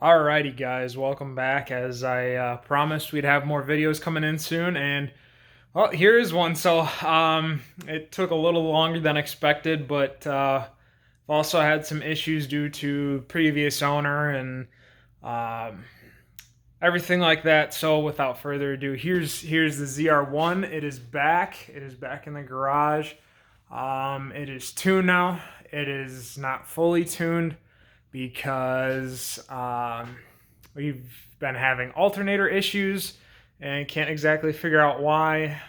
Alrighty guys, welcome back. As I promised, we'd have more videos coming in soon, and well, here is one. It took a little longer than expected, but I've also had some issues due to previous owner and um, everything like that. So without further ado, here's the ZR1. It is back. It is back in the garage. It is tuned now. It is not fully tuned because we've been having alternator issues and can't exactly figure out why.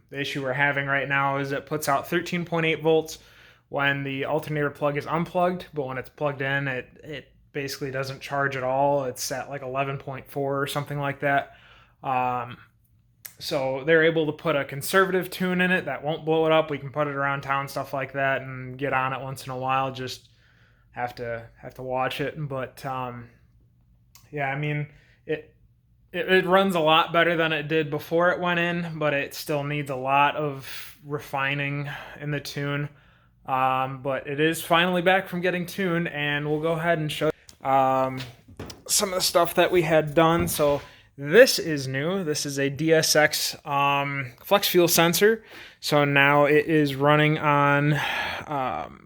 The issue we're having right now is it puts out 13.8 volts when the alternator plug is unplugged, but when it's plugged in, it basically doesn't charge at all. It's at like 11.4 or something like that. So they're able to put a conservative tune in it that won't blow it up. We can put it around town, stuff like that, and get on it once in a while. Just have to watch it. But yeah, I mean it runs a lot better than it did before it went in, but it still needs a lot of refining in the tune. But it is finally back from getting tuned, and we'll go ahead and show some of the stuff that we had done. So this is new. This is a DSX flex fuel sensor. So now it is running on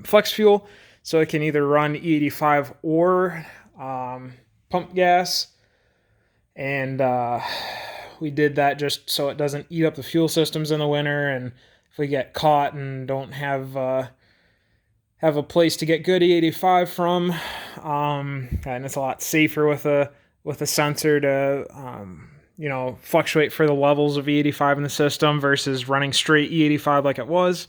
flex fuel. So it can either run E85 or pump gas. And we did that just so it doesn't eat up the fuel systems in the winter. And if we get caught and don't have a place to get good E85 from, and it's a lot safer with a sensor to fluctuate for the levels of E85 in the system versus running straight E85 like it was.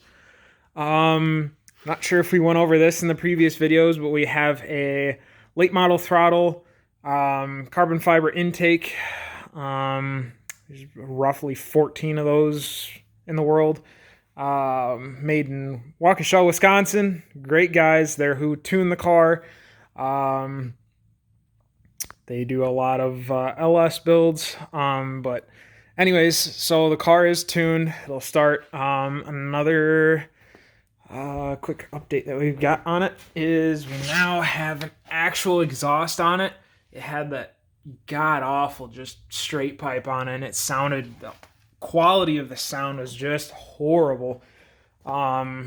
Not sure if we went over this in the previous videos, but we have a late model throttle, carbon fiber intake. There's roughly 14 of those in the world. Made in Waukesha, Wisconsin. Great guys. They're who tune the car. They do a lot of LS builds. But anyways, so the car is tuned. It'll start. Another quick update that we've got on it is we now have an actual exhaust on it. It had that god-awful just straight pipe on it, and it sounded... the quality of the sound was just horrible. We're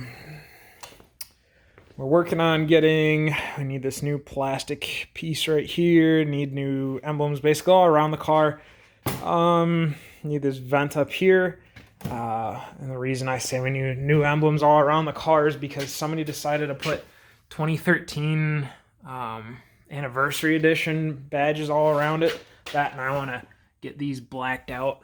working on getting... we need this new plastic piece right here. Need new emblems basically all around the car. Need this vent up here. And the reason I say we need new emblems all around the car is because somebody decided to put 2013 anniversary edition badges all around it. That, and I want to get these blacked out.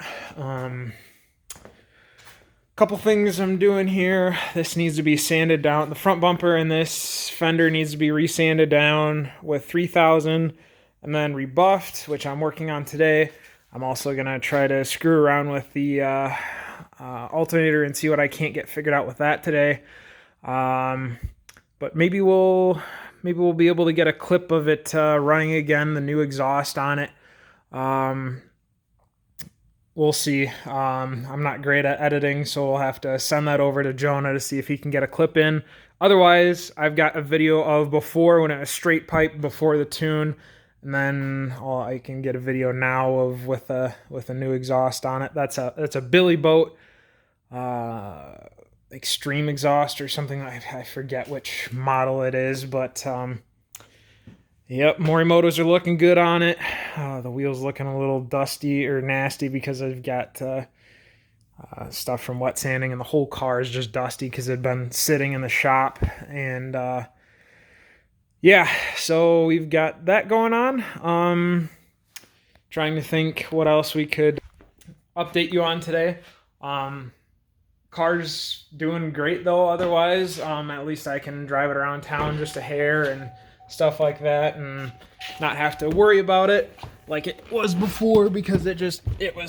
Couple things I'm doing here. This needs to be sanded down. The front bumper and this fender needs to be resanded down with 3000 and then rebuffed, which I'm working on today. I'm also going to try to screw around with the alternator and see what I can't get figured out with that today. But maybe we'll be able to get a clip of it running again, the new exhaust on it. We'll see. I'm not great at editing, so we'll have to send that over to Jonah to see if he can get a clip in. Otherwise, I've got a video of before when it was straight pipe before the tune, and then I can get a video now of with a new exhaust on it. That's a Billy Boat extreme exhaust or something. I forget which model it is, but yep, Morimoto's are looking good on it. The wheel's looking a little dusty or nasty because I've got stuff from wet sanding, and the whole car is just dusty because it had been sitting in the shop. And yeah, so we've got that going on. Trying to think what else we could update you on today. Car's doing great though otherwise. At least I can drive it around town just a hair and stuff like that, and not have to worry about it like it was before, because it would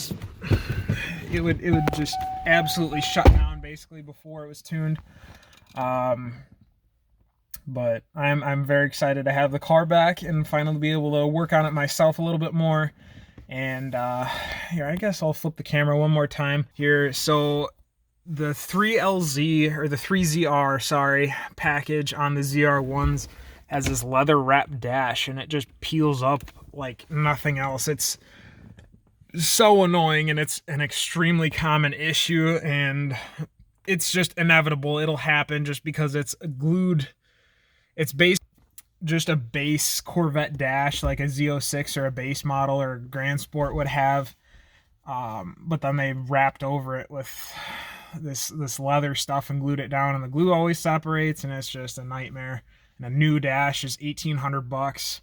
just absolutely shut down basically before it was tuned. But I'm very excited to have the car back and finally be able to work on it myself a little bit more. And here, I guess I'll flip the camera one more time here. So the 3LZ or the 3ZR, sorry, package on the ZR1s has this leather wrap dash, and it just peels up like nothing else. It's so annoying, and it's an extremely common issue, and it's just inevitable. It'll happen just because it's glued. It's based just a base Corvette dash like a Z06 or a base model or Grand Sport would have, but then they wrapped over it with this leather stuff and glued it down, and the glue always separates, and it's just a nightmare. And a new dash is $1,800,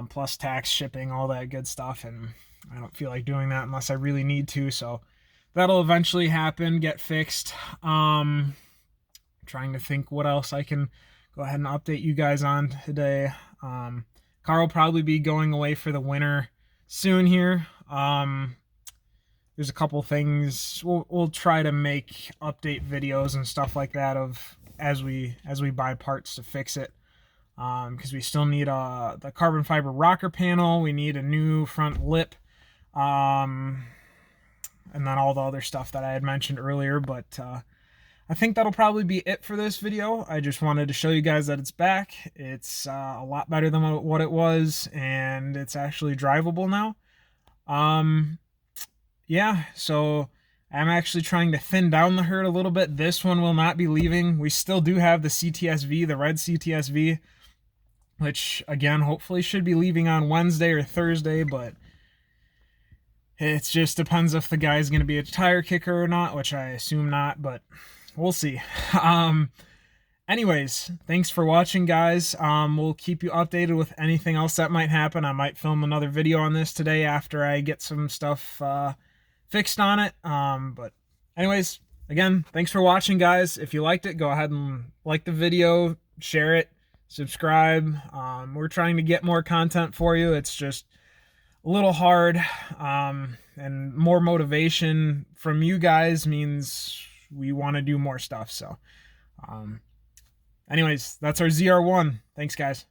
plus tax, shipping, all that good stuff, and I don't feel like doing that unless I really need to, so that'll eventually happen, get fixed. Trying to think what else I can go ahead and update you guys on today. Car will probably be going away for the winter soon here. There's a couple things we'll try to make update videos and stuff like that of as we buy parts to fix it, because we still need the carbon fiber rocker panel. We need a new front lip, and then all the other stuff that I had mentioned earlier. But I think that'll probably be it for this video. I just wanted to show you guys that it's back. It's a lot better than what it was, and it's actually drivable now. Yeah, so I'm actually trying to thin down the herd a little bit. This one will not be leaving. We still do have the CTSV, the red CTSV, which again hopefully should be leaving on Wednesday or Thursday, but it just depends if the guy's going to be a tire kicker or not, which I assume not, but we'll see. Anyways, thanks for watching, guys. We'll keep you updated with anything else that might happen. I might film another video on this today after I get some stuff fixed on it. But anyways, again, thanks for watching, guys. If you liked it, go ahead and like the video, share it, subscribe. We're trying to get more content for you. It's just a little hard, and more motivation from you guys means we want to do more stuff. So anyways, that's our ZR1. Thanks, guys.